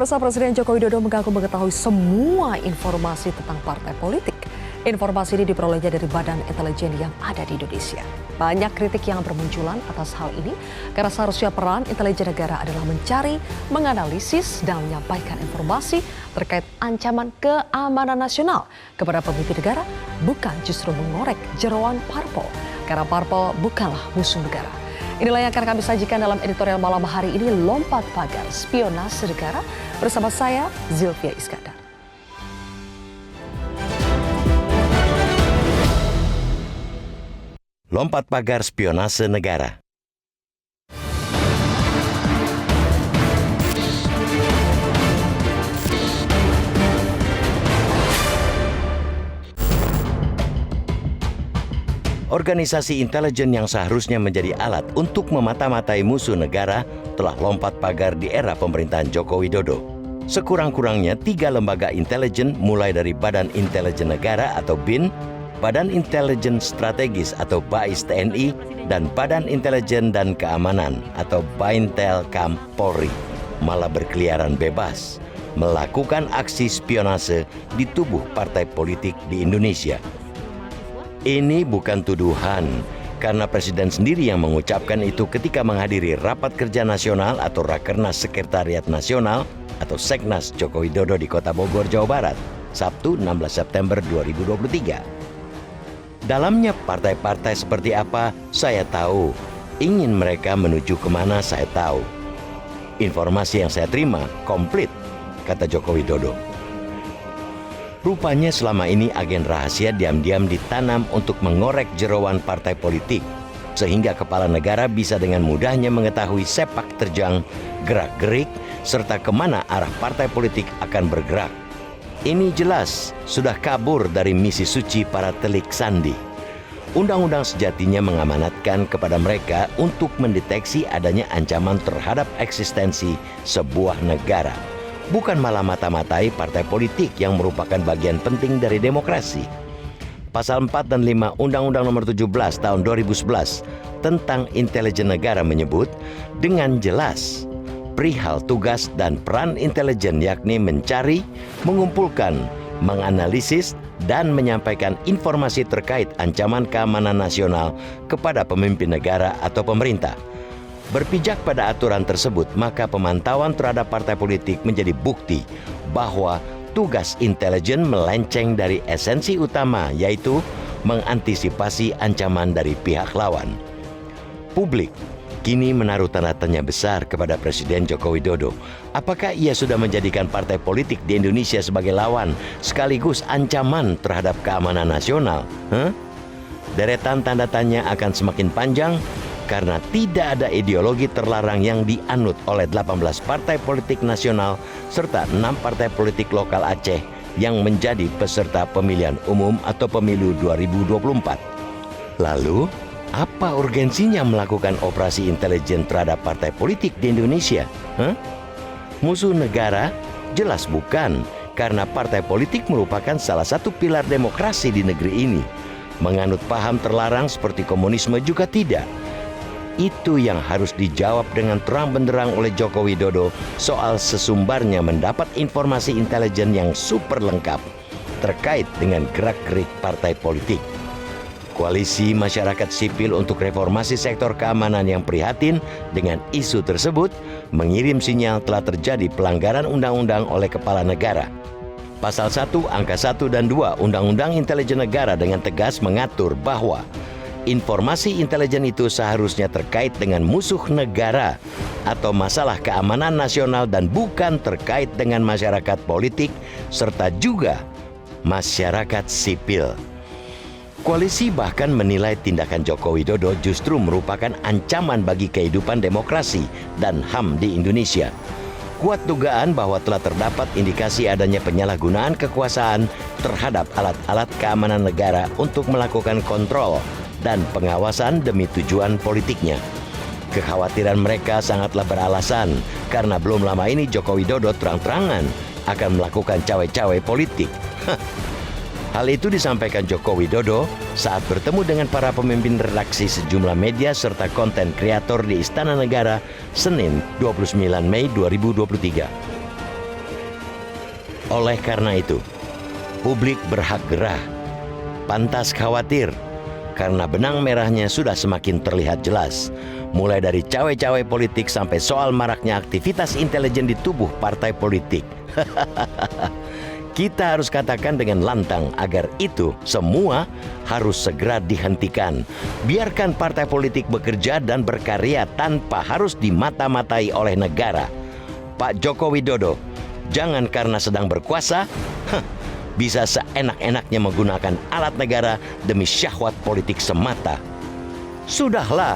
Pemirsa, Presiden Joko Widodo mengaku mengetahui semua informasi tentang partai politik. Informasi ini diperolehnya dari badan intelijen yang ada di Indonesia. Banyak kritik yang bermunculan atas hal ini karena seharusnya peran intelijen negara adalah mencari, menganalisis, dan menyampaikan informasi terkait ancaman keamanan nasional kepada pemimpin negara, bukan justru mengorek jeroan parpol. Karena parpol bukanlah musuh negara. Inilah yang akan kami sajikan dalam editorial malam hari ini, Lompat Pagar Spionase Negara, bersama saya, Zilvia Iskandar. Lompat Pagar Spionase Negara. Organisasi intelijen yang seharusnya menjadi alat untuk memata-matai musuh negara telah lompat pagar di era pemerintahan Joko Widodo. Sekurang-kurangnya 3 lembaga intelijen mulai dari Badan Intelijen Negara atau BIN, Badan Intelijen Strategis atau BAIS TNI, dan Badan Intelijen dan Keamanan atau Baintelkam Polri malah berkeliaran bebas melakukan aksi spionase di tubuh partai politik di Indonesia. Ini bukan tuduhan, karena Presiden sendiri yang mengucapkan itu ketika menghadiri Rapat Kerja Nasional atau Rakernas Sekretariat Nasional atau Seknas Joko Widodo di Kota Bogor, Jawa Barat, Sabtu 16 September 2023. Dalamnya partai-partai seperti apa, saya tahu. Ingin mereka menuju kemana, saya tahu. Informasi yang saya terima komplit, kata Joko Widodo. Rupanya selama ini agen rahasia diam-diam ditanam untuk mengorek jeroan partai politik, sehingga kepala negara bisa dengan mudahnya mengetahui sepak terjang, gerak-gerik, serta kemana arah partai politik akan bergerak. Ini jelas sudah kabur dari misi suci para telik sandi. Undang-undang sejatinya mengamanatkan kepada mereka untuk mendeteksi adanya ancaman terhadap eksistensi sebuah negara. Bukan malah mata-matai partai politik yang merupakan bagian penting dari demokrasi. Pasal 4 dan 5 Undang-Undang Nomor 17 Tahun 2011 tentang intelijen negara menyebut dengan jelas perihal tugas dan peran intelijen, yakni mencari, mengumpulkan, menganalisis, dan menyampaikan informasi terkait ancaman keamanan nasional kepada pemimpin negara atau pemerintah. Berpijak pada aturan tersebut, maka pemantauan terhadap partai politik menjadi bukti bahwa tugas intelijen melenceng dari esensi utama, yaitu mengantisipasi ancaman dari pihak lawan. Publik kini menaruh tanda tanya besar kepada Presiden Joko Widodo. Apakah ia sudah menjadikan partai politik di Indonesia sebagai lawan sekaligus ancaman terhadap keamanan nasional? Deretan tanda tanya akan semakin panjang karena tidak ada ideologi terlarang yang dianut oleh 18 partai politik nasional serta 6 partai politik lokal Aceh yang menjadi peserta pemilihan umum atau pemilu 2024. Lalu, apa urgensinya melakukan operasi intelijen terhadap partai politik di Indonesia? Musuh negara? Jelas bukan, karena partai politik merupakan salah satu pilar demokrasi di negeri ini. Menganut paham terlarang seperti komunisme juga tidak. Itu yang harus dijawab dengan terang benderang oleh Joko Widodo soal sesumbarnya mendapat informasi intelijen yang super lengkap terkait dengan gerak-gerik partai politik. Koalisi masyarakat sipil untuk reformasi sektor keamanan yang prihatin dengan isu tersebut mengirim sinyal telah terjadi pelanggaran undang-undang oleh kepala negara. Pasal 1, angka 1 dan 2 Undang-Undang Intelijen Negara dengan tegas mengatur bahwa informasi intelijen itu seharusnya terkait dengan musuh negara atau masalah keamanan nasional dan bukan terkait dengan masyarakat politik serta juga masyarakat sipil. Koalisi bahkan menilai tindakan Joko Widodo justru merupakan ancaman bagi kehidupan demokrasi dan HAM di Indonesia. Kuat dugaan bahwa telah terdapat indikasi adanya penyalahgunaan kekuasaan terhadap alat-alat keamanan negara untuk melakukan kontrol dan pengawasan demi tujuan politiknya. Kekhawatiran mereka sangatlah beralasan karena belum lama ini Joko Widodo terang-terangan akan melakukan cawe-cawe politik. Hal itu disampaikan Joko Widodo saat bertemu dengan para pemimpin redaksi sejumlah media serta konten kreator di Istana Negara Senin 29 Mei 2023. Oleh karena itu, publik berhak gerah, pantas khawatir, karena benang merahnya sudah semakin terlihat jelas. Mulai dari cawe-cawe politik sampai soal maraknya aktivitas intelijen di tubuh partai politik. Kita harus katakan dengan lantang agar itu semua harus segera dihentikan. Biarkan partai politik bekerja dan berkarya tanpa harus dimata-matai oleh negara. Pak Joko Widodo, jangan karena sedang berkuasa, bisa seenak-enaknya menggunakan alat negara demi syahwat politik semata. Sudahlah.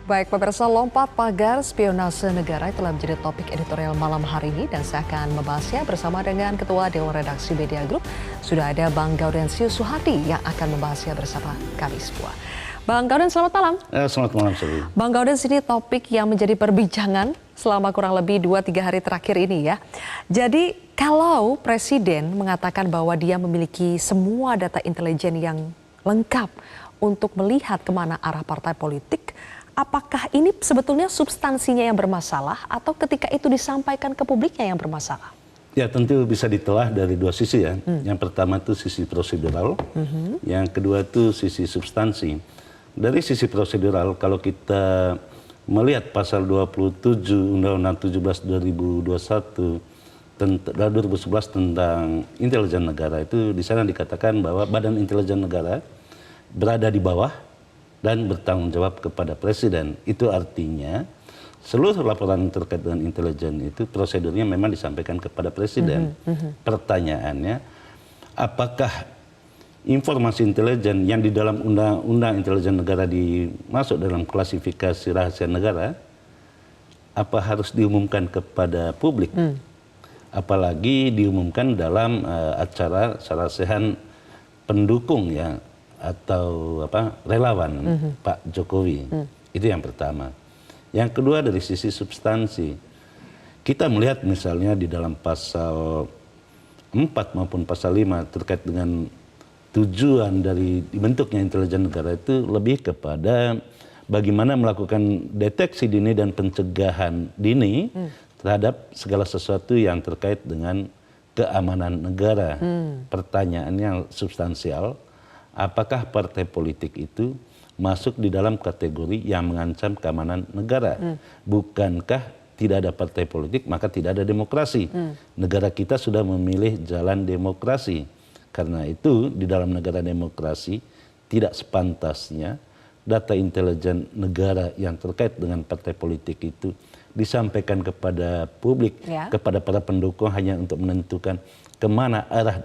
Baik, pemirsa, lompat pagar spionase negara telah menjadi topik editorial malam hari ini dan saya akan membahasnya bersama dengan Ketua Dewan Redaksi Media Group. Sudah ada Bang Gaudensius Suhardi yang akan membahasnya bersama kami semua. Bang Gauden, selamat malam. Selamat malam, Sri. Bang Gauden, ini topik yang menjadi perbincangan selama kurang lebih 2-3 hari terakhir ini ya. Jadi kalau Presiden mengatakan bahwa dia memiliki semua data intelijen yang lengkap untuk melihat kemana arah partai politik, apakah ini sebetulnya substansinya yang bermasalah atau ketika itu disampaikan ke publiknya yang bermasalah? Ya, tentu bisa ditelah dari dua sisi ya. Yang pertama itu sisi prosedural, yang kedua itu sisi substansi. Dari sisi prosedural, kalau kita melihat pasal 27 Undang-Undang 17 2011 tentang intelijen negara, itu di sana dikatakan bahwa Badan Intelijen Negara berada di bawah dan bertanggung jawab kepada Presiden. Itu artinya seluruh laporan terkait dengan intelijen itu prosedurnya memang disampaikan kepada Presiden. Pertanyaannya, apakah informasi intelijen yang di dalam Undang-Undang Intelijen Negara dimasuk dalam klasifikasi rahasia negara, apa harus diumumkan kepada publik? Apalagi diumumkan dalam acara sarasehan pendukung ya, atau relawan Pak Jokowi. Itu yang pertama. Yang kedua dari sisi substansi, kita melihat misalnya di dalam pasal 4 maupun pasal 5 terkait dengan tujuan dari dibentuknya intelijen negara itu lebih kepada bagaimana melakukan deteksi dini dan pencegahan dini terhadap segala sesuatu yang terkait dengan keamanan negara. Pertanyaannya substansial, apakah partai politik itu masuk di dalam kategori yang mengancam keamanan negara? Bukankah tidak ada partai politik maka tidak ada demokrasi? Negara kita sudah memilih jalan demokrasi. Karena itu di dalam negara demokrasi tidak sepantasnya data intelijen negara yang terkait dengan partai politik itu disampaikan kepada publik, kepada para pendukung hanya untuk menentukan kemana arah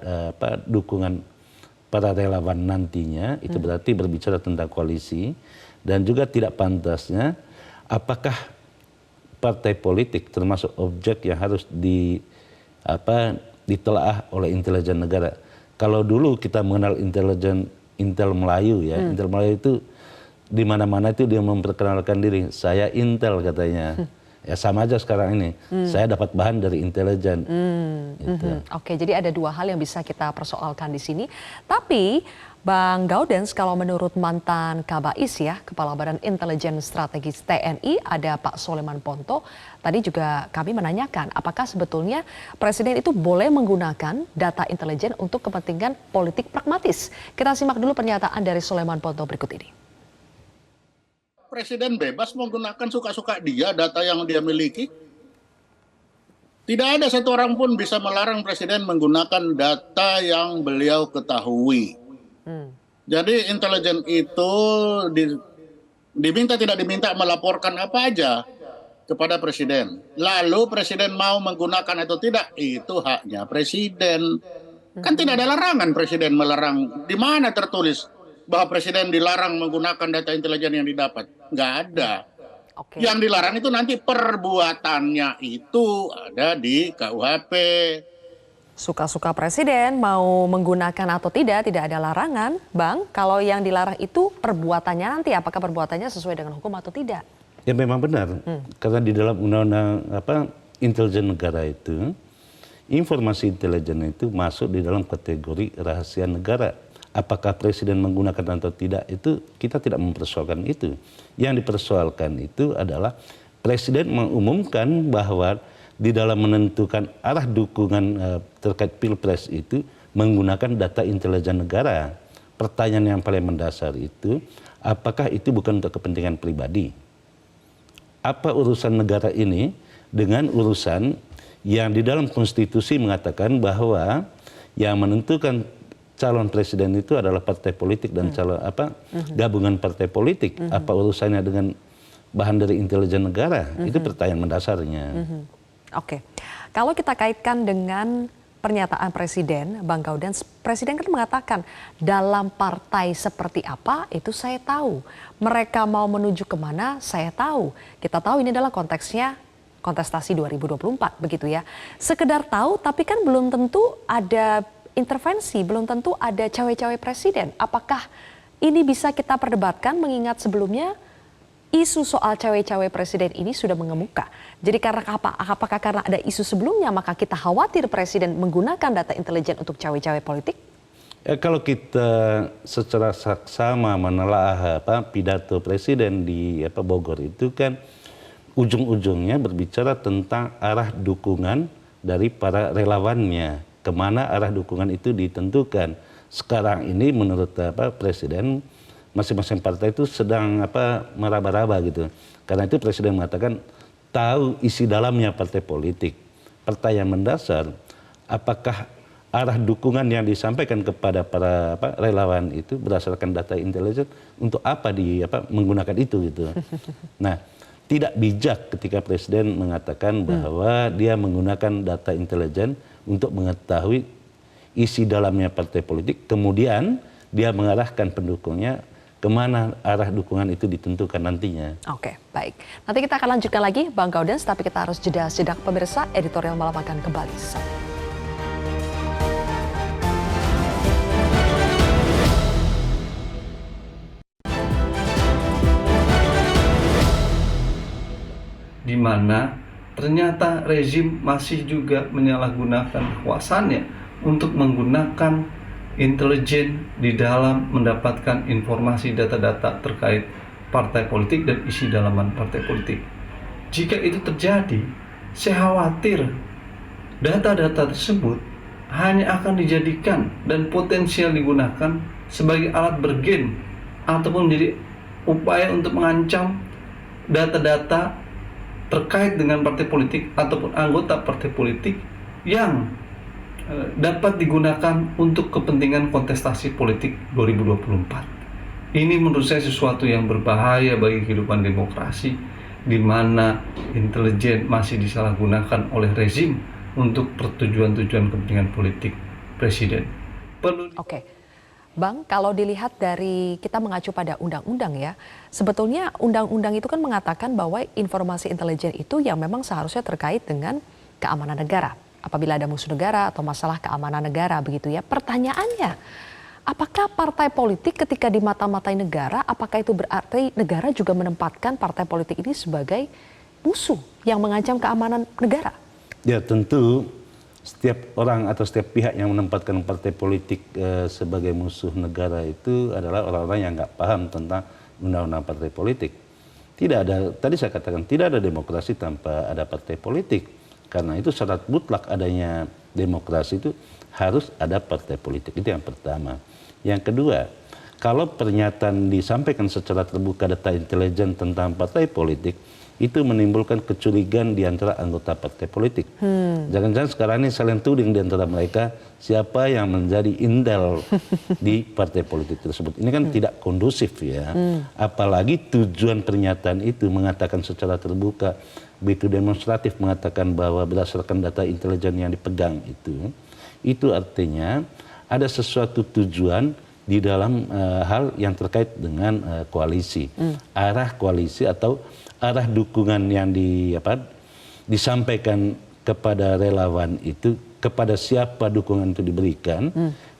dukungan para relawan nantinya. Itu berarti berbicara tentang koalisi. Dan juga tidak pantasnya apakah partai politik termasuk objek yang harus ditelaah oleh intelijen negara. Kalau dulu kita mengenal Intel Melayu ya, Intel Melayu itu di mana-mana itu dia memperkenalkan diri, saya Intel katanya. Ya sama aja sekarang ini, saya dapat bahan dari intelijen. Gitu. Oke, jadi ada dua hal yang bisa kita persoalkan di sini. Tapi Bang Gaudens, kalau menurut mantan Kabais ya, Kepala Badan Intelijen Strategis TNI, ada Pak Soleman Ponto, tadi juga kami menanyakan apakah sebetulnya Presiden itu boleh menggunakan data intelijen untuk kepentingan politik pragmatis. Kita simak dulu pernyataan dari Soleman Ponto berikut ini. Presiden bebas menggunakan suka-suka dia data yang dia miliki. Tidak ada satu orang pun bisa melarang Presiden menggunakan data yang beliau ketahui. Jadi intelijen itu diminta tidak diminta melaporkan apa aja kepada Presiden. Lalu Presiden mau menggunakan atau tidak, itu haknya Presiden. Kan tidak ada larangan Presiden melarang. Di mana tertulis bahwa Presiden dilarang menggunakan data intelijen yang didapat? Nggak ada. Yang dilarang itu nanti perbuatannya itu ada di KUHP. Suka-suka Presiden mau menggunakan atau tidak ada larangan, Bang. Kalau yang dilarang itu perbuatannya nanti, apakah perbuatannya sesuai dengan hukum atau tidak? Ya memang benar, karena di dalam undang-undang intelijen negara itu, informasi intelijen itu masuk di dalam kategori rahasia negara. apakah presiden menggunakan atau tidak, itu kita tidak mempersoalkan itu. Yang dipersoalkan itu adalah presiden mengumumkan bahwa di dalam menentukan arah dukungan terkait pilpres itu menggunakan data intelijen negara. Pertanyaan yang paling mendasar itu, apakah itu bukan untuk kepentingan pribadi? Apa urusan negara ini dengan urusan yang di dalam konstitusi mengatakan bahwa yang menentukan calon presiden itu adalah partai politik dan calon gabungan partai politik. Apa urusannya dengan bahan dari intelijen negara? Itu pertanyaan mendasarnya. Oke, kalau kita kaitkan dengan pernyataan Presiden, Bang Gaudens, Presiden kan mengatakan dalam partai seperti apa itu saya tahu. Mereka mau menuju kemana saya tahu. Kita tahu ini adalah konteksnya kontestasi 2024 begitu ya. Sekedar tahu tapi kan belum tentu ada intervensi, belum tentu ada cawe-cawe presiden. Apakah ini bisa kita perdebatkan mengingat sebelumnya isu soal cawe-cawe presiden ini sudah mengemuka. Jadi karena apakah karena ada isu sebelumnya maka kita khawatir presiden menggunakan data intelijen untuk cawe-cawe politik? Kalau kita secara saksama menelaah pidato presiden di Bogor itu kan ujung-ujungnya berbicara tentang arah dukungan dari para relawannya. Kemana arah dukungan itu ditentukan. Sekarang ini menurut presiden, masing-masing partai itu sedang meraba-raba gitu. Karena itu presiden mengatakan tahu isi dalamnya partai politik. Pertanyaan mendasar, apakah arah dukungan yang disampaikan kepada para relawan itu berdasarkan data intelijen untuk apa menggunakan itu gitu. Nah, tidak bijak ketika presiden mengatakan bahwa dia menggunakan data intelijen untuk mengetahui isi dalamnya partai politik, kemudian dia mengarahkan pendukungnya kemana arah dukungan itu ditentukan nantinya. Oke, baik. Nanti kita akan lanjutkan lagi, Bang Gaudens, tapi kita harus jeda sejenak pemirsa. Editorial Malam akan kembali. Di mana ternyata rezim masih juga menyalahgunakan kekuasaannya untuk menggunakan intelijen di dalam mendapatkan informasi data-data terkait partai politik dan isi dalaman partai politik. Jika itu terjadi, saya khawatir data-data tersebut hanya akan dijadikan dan potensial digunakan sebagai alat bergen ataupun menjadi upaya untuk mengancam data-data terkait dengan partai politik ataupun anggota partai politik yang dapat digunakan untuk kepentingan kontestasi politik 2024. Ini menurut saya sesuatu yang berbahaya bagi kehidupan demokrasi, di mana intelijen masih disalahgunakan oleh rezim untuk pertujuan-tujuan kepentingan politik presiden. Oke. Bang, kalau dilihat dari kita mengacu pada undang-undang ya, sebetulnya undang-undang itu kan mengatakan bahwa informasi intelijen itu yang memang seharusnya terkait dengan keamanan negara. Apabila ada musuh negara atau masalah keamanan negara begitu ya. Pertanyaannya, apakah partai politik ketika dimata-matai negara, apakah itu berarti negara juga menempatkan partai politik ini sebagai musuh yang mengancam keamanan negara? Ya tentu setiap orang atau setiap pihak yang menempatkan partai politik sebagai musuh negara itu adalah orang-orang yang nggak paham tentang undang-undang partai politik. Tidak ada, tadi saya katakan tidak ada demokrasi tanpa ada partai politik. Karena itu syarat mutlak adanya demokrasi itu harus ada partai politik. Itu yang pertama. Yang kedua, kalau pernyataan disampaikan secara terbuka data intelijen tentang partai politik, itu menimbulkan kecurigaan di antara anggota partai politik. Jangan-jangan sekarang ini saling tuding di antara mereka siapa yang menjadi intel di partai politik tersebut. Ini kan tidak kondusif ya. Apalagi tujuan pernyataan itu mengatakan secara terbuka, begitu demonstratif mengatakan bahwa berdasarkan data intelijen yang dipegang itu artinya ada sesuatu tujuan di dalam hal yang terkait dengan koalisi. Arah koalisi atau arah dukungan yang disampaikan kepada relawan itu, kepada siapa dukungan itu diberikan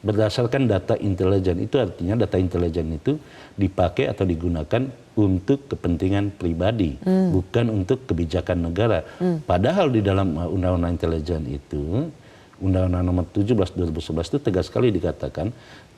berdasarkan data intelijen. Itu artinya data intelijen itu dipakai atau digunakan untuk kepentingan pribadi, bukan untuk kebijakan negara. Padahal di dalam Undang-Undang Intelijen itu, Undang-Undang Nomor 17 2011 itu tegas sekali dikatakan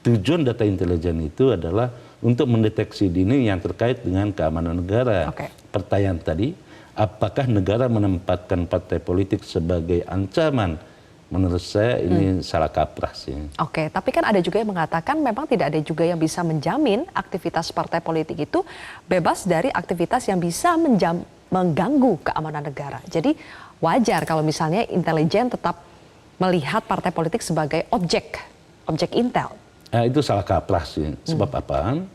tujuan data intelijen itu adalah untuk mendeteksi dini yang terkait dengan keamanan negara. Oke. Pertanyaan tadi, apakah negara menempatkan partai politik sebagai ancaman? Menurut saya ini salah kaprah sih. Oke, tapi kan ada juga yang mengatakan memang tidak ada juga yang bisa menjamin aktivitas partai politik itu bebas dari aktivitas yang bisa mengganggu keamanan negara. Jadi wajar kalau misalnya intelijen tetap melihat partai politik sebagai objek intel. Itu salah kaprah sih. Sebab apa?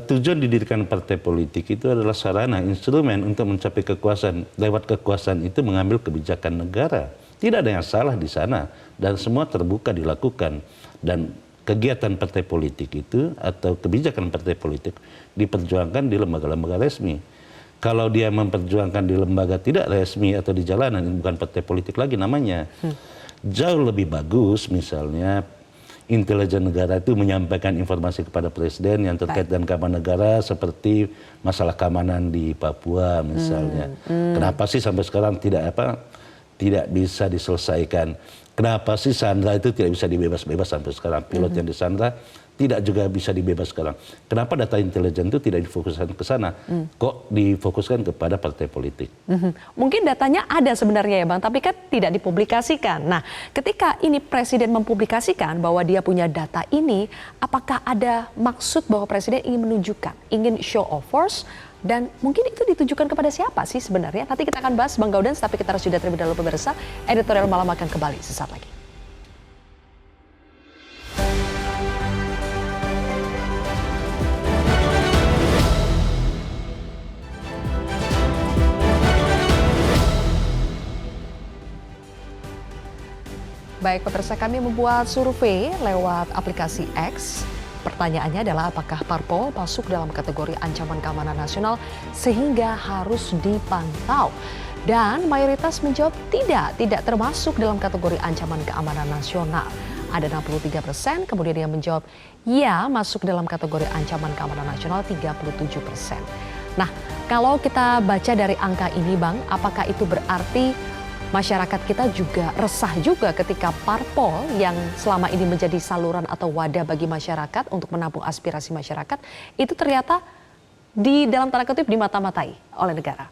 Tujuan didirikan partai politik itu adalah sarana, instrumen untuk mencapai kekuasaan. Lewat kekuasaan itu mengambil kebijakan negara. Tidak ada yang salah di sana dan semua terbuka dilakukan. Dan kegiatan partai politik itu atau kebijakan partai politik diperjuangkan di lembaga-lembaga resmi. Kalau dia memperjuangkan di lembaga tidak resmi atau di jalanan, ini bukan partai politik lagi namanya. Jauh lebih bagus misalnya intelijen negara itu menyampaikan informasi kepada presiden yang terkait dengan keamanan negara seperti masalah keamanan di Papua misalnya. Kenapa sih sampai sekarang tidak bisa diselesaikan? Kenapa sih Sandra itu tidak bisa dibebas-bebas sampai sekarang? Pilot yang disandra tidak juga bisa dibebas sekarang. Kenapa data intelijen itu tidak difokuskan ke sana? Kok difokuskan kepada partai politik? Mungkin datanya ada sebenarnya ya Bang, tapi kan tidak dipublikasikan. Nah, ketika ini Presiden mempublikasikan bahwa dia punya data ini, apakah ada maksud bahwa Presiden ingin menunjukkan, ingin show of force, dan mungkin itu ditujukan kepada siapa sih sebenarnya? Nanti kita akan bahas Bang Gaudens, tapi kita harus jeda terlebih dahulu pemirsa. Editorial Malam akan kembali sesaat lagi. Baik pemirsa, kami membuat survei lewat aplikasi X. Pertanyaannya adalah apakah parpol masuk dalam kategori ancaman keamanan nasional sehingga harus dipantau. Dan mayoritas menjawab tidak termasuk dalam kategori ancaman keamanan nasional. Ada 63%, kemudian yang menjawab ya masuk dalam kategori ancaman keamanan nasional 37%. Nah, kalau kita baca dari angka ini Bang, apakah itu berarti masyarakat kita juga resah juga ketika parpol yang selama ini menjadi saluran atau wadah bagi masyarakat untuk menampung aspirasi masyarakat itu ternyata di dalam tanda kutip dimata-matai oleh negara?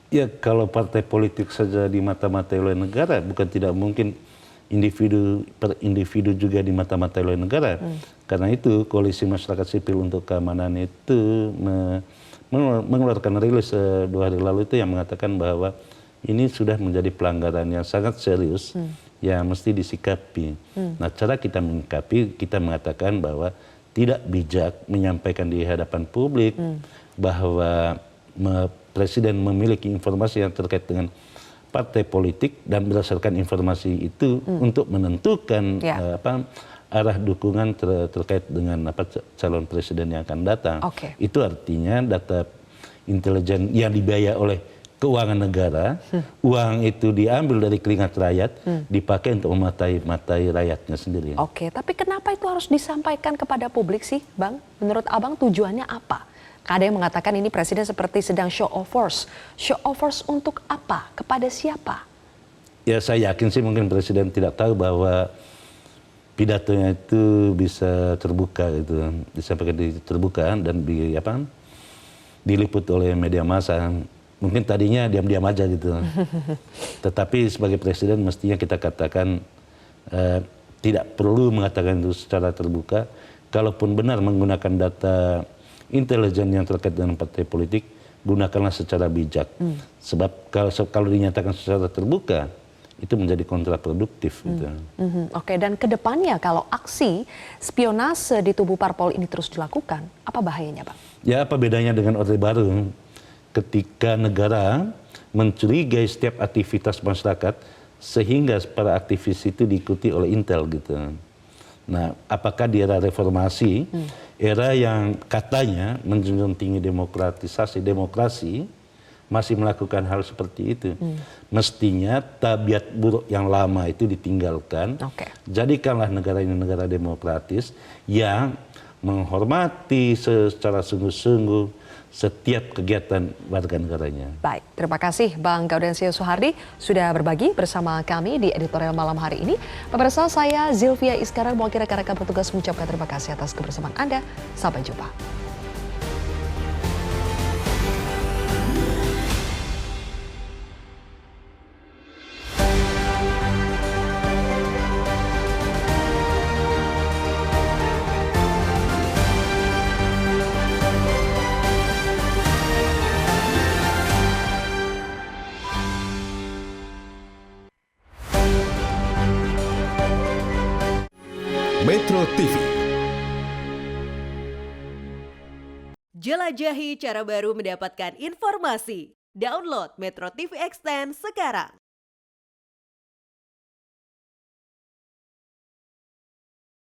Ya kalau partai politik saja dimata-matai oleh negara, bukan tidak mungkin individu per individu juga dimata-matai oleh negara. Karena itu Koalisi Masyarakat Sipil untuk Keamanan itu mengeluarkan rilis 2 hari lalu itu yang mengatakan bahwa ini sudah menjadi pelanggaran yang sangat serius yang mesti disikapi. Nah, cara kita menyikapi, kita mengatakan bahwa tidak bijak menyampaikan di hadapan publik bahwa presiden memiliki informasi yang terkait dengan partai politik dan berdasarkan informasi itu untuk menentukan arah dukungan terkait dengan calon presiden yang akan datang. Itu artinya data intelijen yang dibiayai oleh keuangan negara, uang itu diambil dari keringat rakyat, dipakai untuk mematai rakyatnya sendiri. Oke, tapi kenapa itu harus disampaikan kepada publik sih, Bang? Menurut Abang tujuannya apa? Ada yang mengatakan ini presiden seperti sedang show of force. Show of force untuk apa? Kepada siapa? Ya saya yakin sih mungkin presiden tidak tahu bahwa pidatonya itu bisa terbuka gitu, disampaikan terbuka dan diliput oleh media massa. Mungkin tadinya diam-diam aja gitu. Tetapi sebagai presiden mestinya kita katakan tidak perlu mengatakan itu secara terbuka. Kalaupun benar menggunakan data intelijen yang terkait dengan partai politik, gunakanlah secara bijak. Sebab kalau dinyatakan secara terbuka, itu menjadi kontraproduktif. Gitu. Oke, dan kedepannya kalau aksi spionase di tubuh parpol ini terus dilakukan, apa bahayanya Bang? Ya apa bedanya dengan Orde Baru? Ketika negara mencurigai setiap aktivitas masyarakat sehingga para aktivis itu diikuti oleh intel gitu. Nah, apakah di era reformasi, era yang katanya menjunjung tinggi demokrasi, masih melakukan hal seperti itu? Mestinya tabiat buruk yang lama itu ditinggalkan. Jadikanlah negara ini negara demokratis yang menghormati secara sungguh-sungguh setiap kegiatan warga negaranya. Baik, terima kasih Bang Gaudensio Suhardi sudah berbagi bersama kami di editorial malam hari ini. Pemirsa, saya Zilvia Iskara mewakili rekan-rekan petugas mengucapkan terima kasih atas kebersamaan Anda. Sampai jumpa. Metro TV. Jelajahi cara baru mendapatkan informasi. Download Metro TV Extend sekarang.